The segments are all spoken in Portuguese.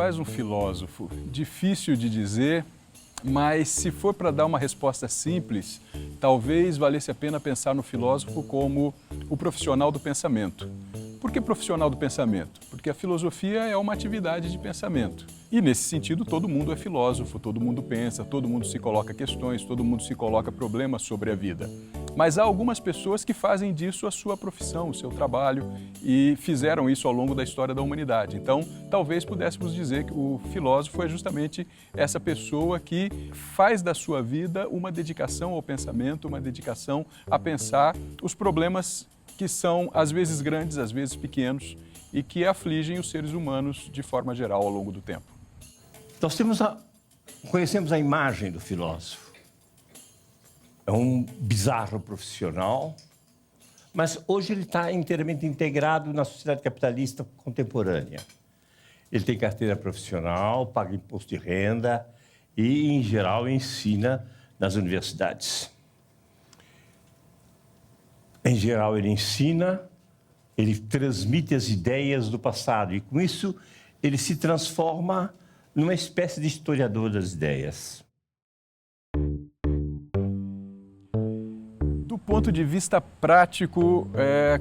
faz um filósofo? Difícil de dizer, mas se for para dar uma resposta simples, talvez valesse a pena pensar no filósofo como o profissional do pensamento. Por que profissional do pensamento? Porque a filosofia é uma atividade de pensamento. E nesse sentido, todo mundo é filósofo, todo mundo pensa, todo mundo se coloca questões, todo mundo se coloca problemas sobre a vida. Mas há algumas pessoas que fazem disso a sua profissão, o seu trabalho, e fizeram isso ao longo da história da humanidade. Então, talvez pudéssemos dizer que o filósofo é justamente essa pessoa que faz da sua vida uma dedicação ao pensamento, uma dedicação a pensar os problemas que são às vezes grandes, às vezes pequenos, e que afligem os seres humanos de forma geral ao longo do tempo. Nós conhecemos a imagem do filósofo. É um bizarro profissional, mas hoje ele está inteiramente integrado na sociedade capitalista contemporânea. Ele tem carteira profissional, paga imposto de renda e, em geral, ensina nas universidades. Em geral, ele ensina, ele transmite as ideias do passado e, com isso, ele se transforma numa espécie de historiador das ideias. Do ponto de vista prático,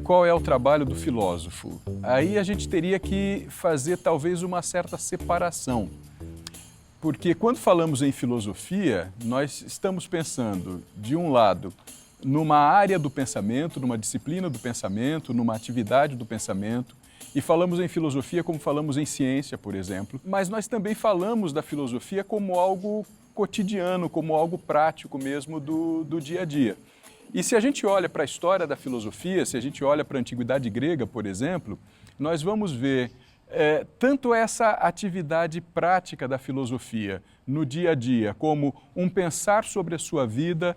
qual é o trabalho do filósofo? Aí a gente teria que fazer talvez uma certa separação. Porque quando falamos em filosofia, nós estamos pensando, de um lado, numa área do pensamento, numa disciplina do pensamento, numa atividade do pensamento, e falamos em filosofia como falamos em ciência, por exemplo, mas nós também falamos da filosofia como algo cotidiano, como algo prático mesmo do dia a dia. E se a gente olha para a história da filosofia, se a gente olha para a antiguidade grega, por exemplo, nós vamos ver tanto essa atividade prática da filosofia no dia a dia, como um pensar sobre a sua vida,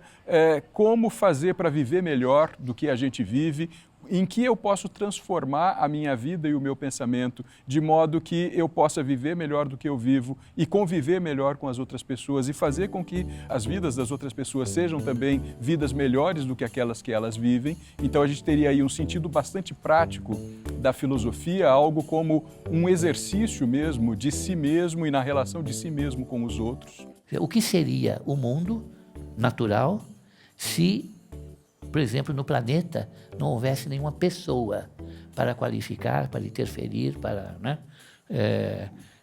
como fazer para viver melhor do que a gente vive, em que eu posso transformar a minha vida e o meu pensamento de modo que eu possa viver melhor do que eu vivo e conviver melhor com as outras pessoas e fazer com que as vidas das outras pessoas sejam também vidas melhores do que aquelas que elas vivem. Então a gente teria aí um sentido bastante prático da filosofia, algo como um exercício mesmo de si mesmo e na relação de si mesmo com os outros. O que seria o mundo natural se, por exemplo, no planeta não houvesse nenhuma pessoa para qualificar, para interferir, para, né?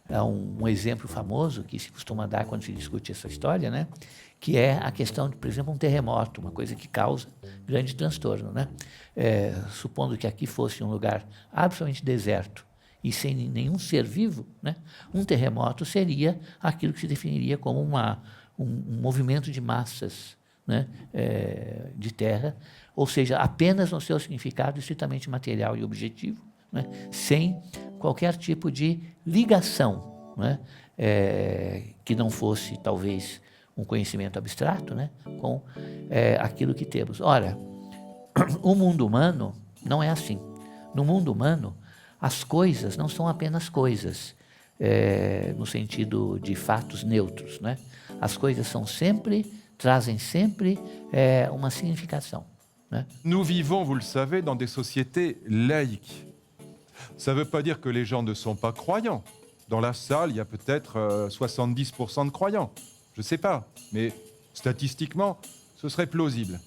Há um exemplo famoso que se costuma dar quando se discute essa história, né? Que é a questão de, por exemplo, um terremoto, uma coisa que causa grande transtorno, né? Supondo que aqui fosse um lugar absolutamente deserto e sem nenhum ser vivo, né? Um terremoto seria aquilo que se definiria como um movimento de massas, né, de terra, ou seja, apenas no seu significado estritamente material e objetivo, né, sem qualquer tipo de ligação, né, que não fosse, talvez, um conhecimento abstrato, né, com aquilo que temos. Ora, o mundo humano não é assim. No mundo humano, as coisas não são apenas coisas, no sentido de fatos neutros, né? As coisas trazem sempre uma significação, né? Nous vivons, vous le savez, dans des sociétés laïques. Ça ne veut pas dire que les gens ne sont pas croyants. Dans la salle, il y a peut-être 70% de croyants. Je ne sais pas, mais statistiquement, ce serait plausible.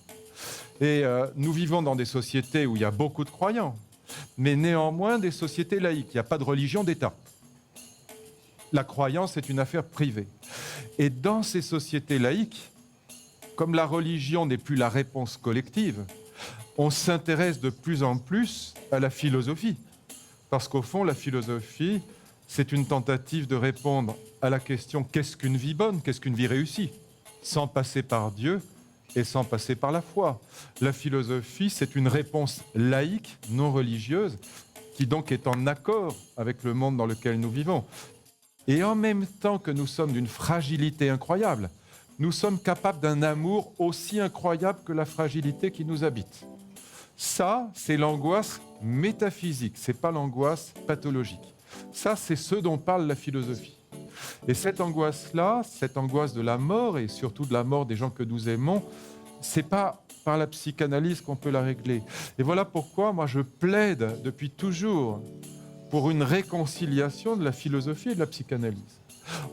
Et nous vivons dans des sociétés où il y a beaucoup de croyants, mais néanmoins des sociétés laïques. Il n'y a pas de religion d'État. La croyance est une affaire privée. Et dans ces sociétés laïques, comme la religion n'est plus la réponse collective, on s'intéresse de plus en plus à la philosophie. Parce qu'au fond, la philosophie, c'est une tentative de répondre à la question « qu'est-ce qu'une vie bonne, qu'est-ce qu'une vie réussie ?» sans passer par Dieu et sans passer par la foi. La philosophie, c'est une réponse laïque, non religieuse, qui donc est en accord avec le monde dans lequel nous vivons. Et en même temps que nous sommes d'une fragilité incroyable, nous sommes capables d'un amour aussi incroyable que la fragilité qui nous habite. Ça, c'est l'angoisse métaphysique, c'est pas l'angoisse pathologique. Ça, c'est ce dont parle la philosophie. Et cette angoisse-là, cette angoisse de la mort, et surtout de la mort des gens que nous aimons, c'est pas par la psychanalyse qu'on peut la régler. Et voilà pourquoi moi je plaide depuis toujours pour une réconciliation de la philosophie et de la psychanalyse.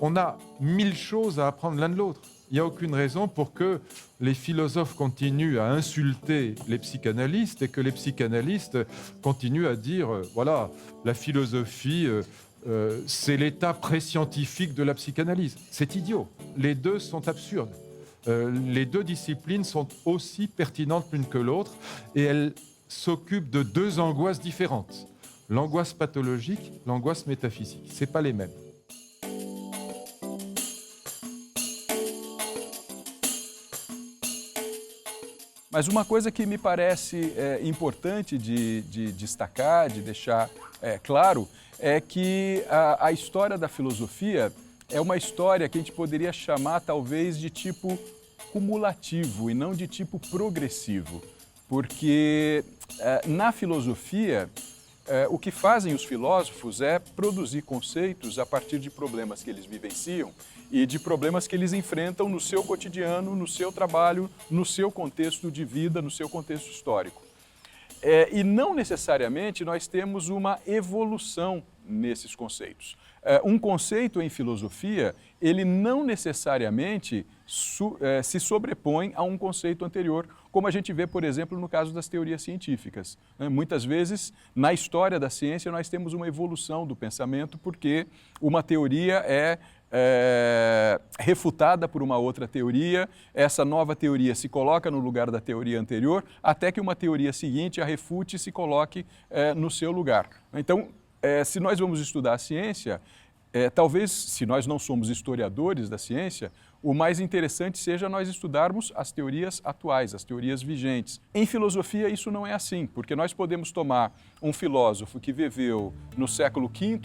On a 1000 choses à apprendre l'un de l'autre. Il n'y a aucune raison pour que les philosophes continuent à insulter les psychanalystes et que les psychanalystes continuent à dire voilà, la philosophie, c'est l'état pré-scientifique de la psychanalyse. C'est idiot. Les deux sont absurdes. Les deux disciplines sont aussi pertinentes l'une que l'autre et elles s'occupent de deux angoisses différentes. L'angoisse pathologique, l'angoisse métaphysique. Ce n'est pas les mêmes. Mas uma coisa que me parece importante de destacar, de deixar claro, é que a história da filosofia é uma história que a gente poderia chamar talvez de tipo cumulativo e não de tipo progressivo. Porque na filosofia, o que fazem os filósofos é produzir conceitos a partir de problemas que eles vivenciam e de problemas que eles enfrentam no seu cotidiano, no seu trabalho, no seu contexto de vida, no seu contexto histórico. E não necessariamente nós temos uma evolução nesses conceitos. Um conceito em filosofia, ele não necessariamente se sobrepõe a um conceito anterior, como a gente vê, por exemplo, no caso das teorias científicas. Muitas vezes, na história da ciência, nós temos uma evolução do pensamento, porque uma teoria é refutada por uma outra teoria, essa nova teoria se coloca no lugar da teoria anterior, até que uma teoria seguinte a refute e se coloque no seu lugar. Então, se nós vamos estudar a ciência, talvez, se nós não somos historiadores da ciência, o mais interessante seja nós estudarmos as teorias atuais, as teorias vigentes. Em filosofia isso não é assim, porque nós podemos tomar um filósofo que viveu no século V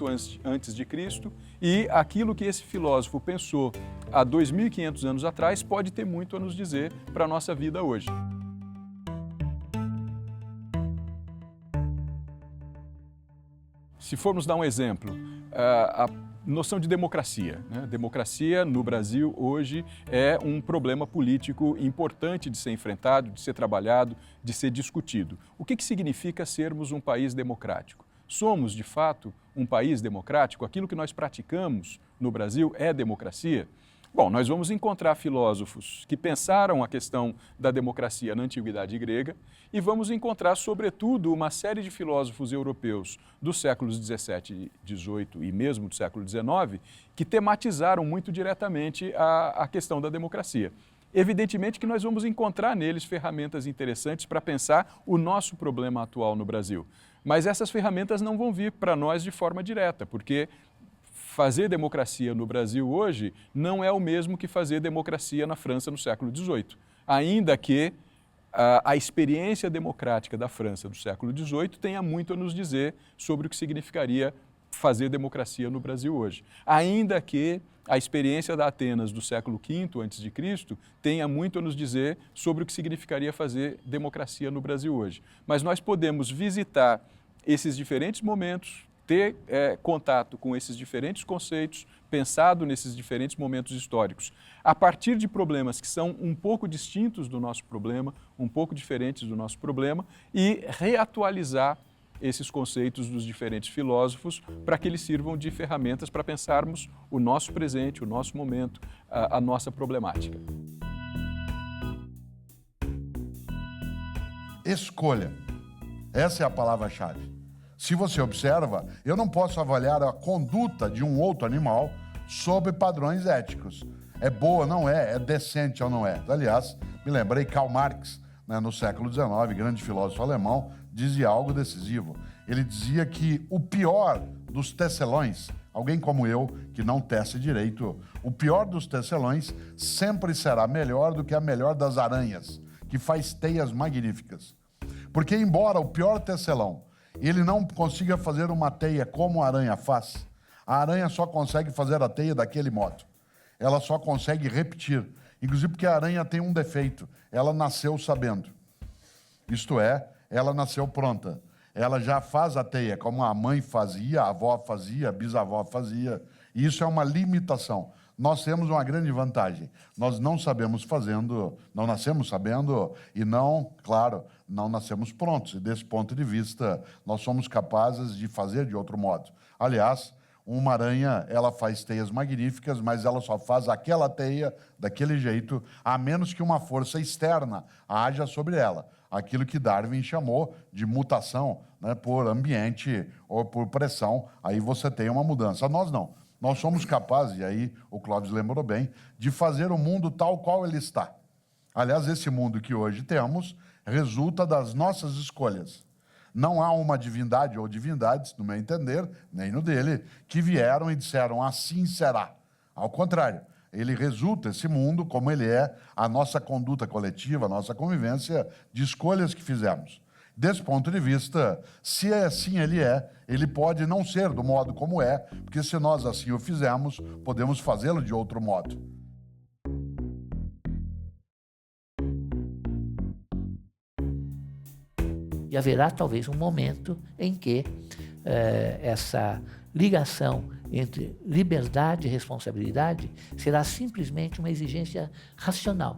antes de Cristo e aquilo que esse filósofo pensou há 2.500 anos atrás pode ter muito a nos dizer para a nossa vida hoje. Se formos dar um exemplo, a noção de democracia. Democracia no Brasil hoje é um problema político importante de ser enfrentado, de ser trabalhado, de ser discutido. O que significa sermos um país democrático? Somos, de fato, um país democrático? Aquilo que nós praticamos no Brasil é democracia? Bom, nós vamos encontrar filósofos que pensaram a questão da democracia na antiguidade grega e vamos encontrar, sobretudo, uma série de filósofos europeus dos séculos XVII, XVIII e mesmo do século XIX que tematizaram muito diretamente a questão da democracia. Evidentemente que nós vamos encontrar neles ferramentas interessantes para pensar o nosso problema atual no Brasil. Mas essas ferramentas não vão vir para nós de forma direta, porque fazer democracia no Brasil hoje não é o mesmo que fazer democracia na França no século XVIII. Ainda que a experiência democrática da França do século XVIII tenha muito a nos dizer sobre o que significaria fazer democracia no Brasil hoje. Ainda que a experiência da Atenas do século V a.C. tenha muito a nos dizer sobre o que significaria fazer democracia no Brasil hoje. Mas nós podemos visitar esses diferentes momentos, ter contato com esses diferentes conceitos, pensado nesses diferentes momentos históricos, a partir de problemas que são um pouco distintos do nosso problema, um pouco diferentes do nosso problema, e reatualizar esses conceitos dos diferentes filósofos para que eles sirvam de ferramentas para pensarmos o nosso presente, o nosso momento, a nossa problemática. Escolha. Essa é a palavra-chave. Se você observa, eu não posso avaliar a conduta de um outro animal sob padrões éticos. É boa, não é? É decente ou não é? Aliás, me lembrei, Karl Marx, no século XIX, grande filósofo alemão, dizia algo decisivo. Ele dizia que o pior dos tecelões, alguém como eu, que não tece direito, o pior dos tecelões sempre será melhor do que a melhor das aranhas, que faz teias magníficas. Porque embora o pior tecelão ele não consiga fazer uma teia como a aranha faz, a aranha só consegue fazer a teia daquele modo. Ela só consegue repetir. Inclusive porque a aranha tem um defeito. Ela nasceu sabendo. Isto é, ela nasceu pronta. Ela já faz a teia como a mãe fazia, a avó fazia, a bisavó fazia. E isso é uma limitação. Nós temos uma grande vantagem. Nós não sabemos fazendo, não nascemos sabendo e não, claro, não nascemos prontos. E desse ponto de vista, nós somos capazes de fazer de outro modo. Aliás, uma aranha, ela faz teias magníficas, mas ela só faz aquela teia daquele jeito, a menos que uma força externa haja sobre ela. Aquilo que Darwin chamou de mutação, né, por ambiente ou por pressão, aí você tem uma mudança. Nós não. Nós somos capazes, e aí o Clóvis lembrou bem, de fazer o mundo tal qual ele está. Aliás, esse mundo que hoje temos resulta das nossas escolhas. Não há uma divindade ou divindades, no meu entender, nem no dele, que vieram e disseram assim será. Ao contrário, ele resulta, esse mundo, como ele é, a nossa conduta coletiva, a nossa convivência de escolhas que fizemos. Desse ponto de vista, se assim ele pode não ser do modo como é, porque se nós assim o fizemos, podemos fazê-lo de outro modo. E haverá talvez um momento em que essa ligação entre liberdade e responsabilidade será simplesmente uma exigência racional,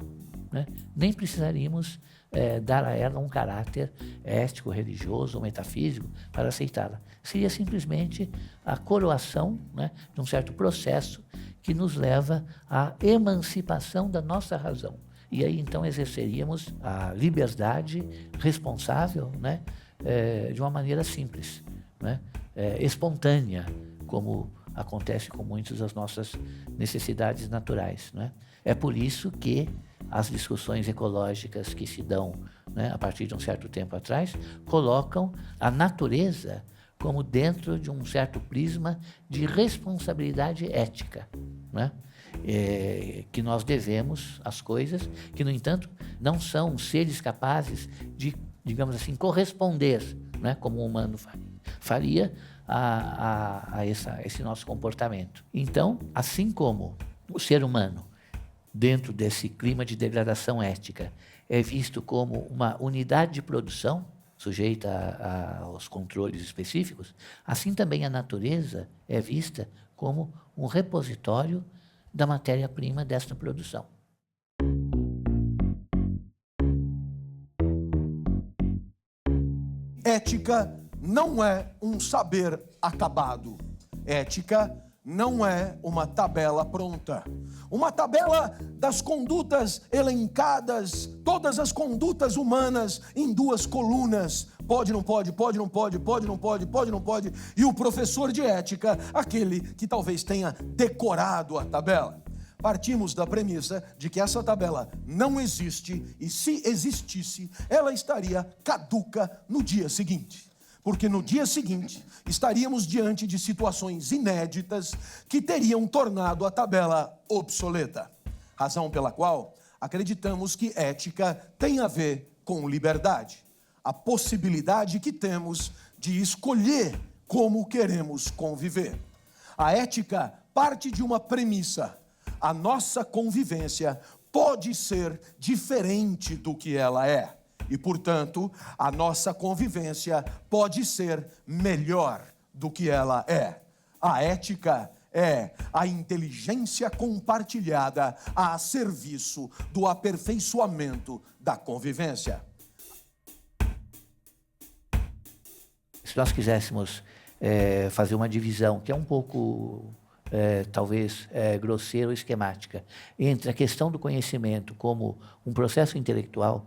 né? Nem precisaríamos dar a ela um caráter ético, religioso ou metafísico para aceitá-la. Seria simplesmente a coroação, né, de um certo processo que nos leva à emancipação da nossa razão. E aí, então, exerceríamos a liberdade responsável, né, de uma maneira simples, né, espontânea, como acontece com muitas das nossas necessidades naturais, né? É por isso que as discussões ecológicas que se dão, né, a partir de um certo tempo atrás, colocam a natureza como dentro de um certo prisma de responsabilidade ética, né? Que nós devemos às coisas que, no entanto, não são seres capazes de, digamos assim, corresponder, né, como o humano faria a esse nosso comportamento. Então, assim como o ser humano, dentro desse clima de degradação ética, é visto como uma unidade de produção, sujeita aos controles específicos, assim também a natureza é vista como um repositório da matéria-prima desta produção. Ética não é um saber acabado. Ética não é uma tabela pronta. Uma tabela das condutas elencadas, todas as condutas humanas em 2 colunas. Pode, não pode, pode, não pode, pode, não pode, pode, não pode. E o professor de ética, aquele que talvez tenha decorado a tabela. Partimos da premissa de que essa tabela não existe e, se existisse, ela estaria caduca no dia seguinte. Porque no dia seguinte estaríamos diante de situações inéditas que teriam tornado a tabela obsoleta. Razão pela qual acreditamos que ética tem a ver com liberdade. A possibilidade que temos de escolher como queremos conviver. A ética parte de uma premissa. A nossa convivência pode ser diferente do que ela é. E, portanto, a nossa convivência pode ser melhor do que ela é. A ética é a inteligência compartilhada a serviço do aperfeiçoamento da convivência. Se nós quiséssemos fazer uma divisão que é um pouco, talvez, grosseira ou esquemática, entre a questão do conhecimento como um processo intelectual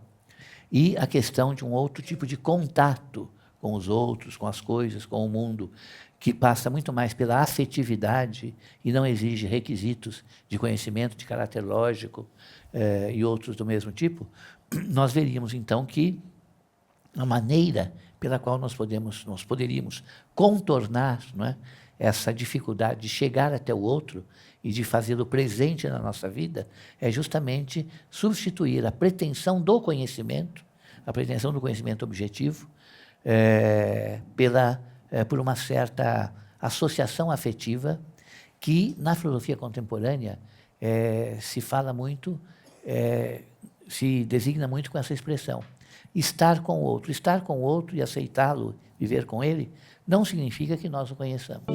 e a questão de um outro tipo de contato com os outros, com as coisas, com o mundo, que passa muito mais pela afetividade e não exige requisitos de conhecimento de caráter lógico e outros do mesmo tipo, nós veríamos, então, que a maneira pela qual nós poderíamos contornar, não é, essa dificuldade de chegar até o outro e de fazê-lo presente na nossa vida, é justamente substituir a pretensão do conhecimento objetivo, por uma certa associação afetiva que, na filosofia contemporânea, se fala muito, se designa muito com essa expressão. Estar com o outro e aceitá-lo, viver com ele, não significa que nós o conheçamos.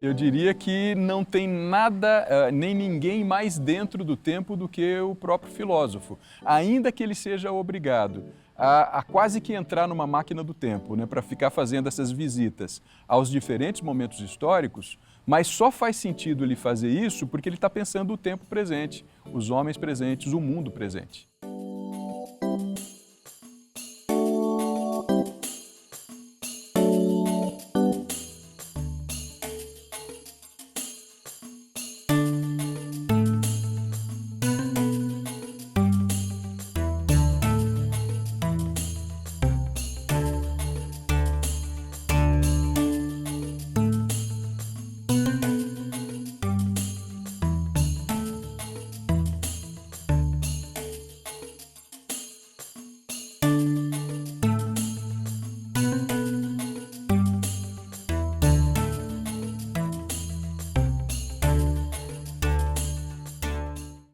Eu diria que não tem nada, nem ninguém mais dentro do tempo do que o próprio filósofo, ainda que ele seja obrigado a quase que entrar numa máquina do tempo, né, para ficar fazendo essas visitas aos diferentes momentos históricos, mas só faz sentido ele fazer isso porque ele está pensando o tempo presente, os homens presentes, o mundo presente.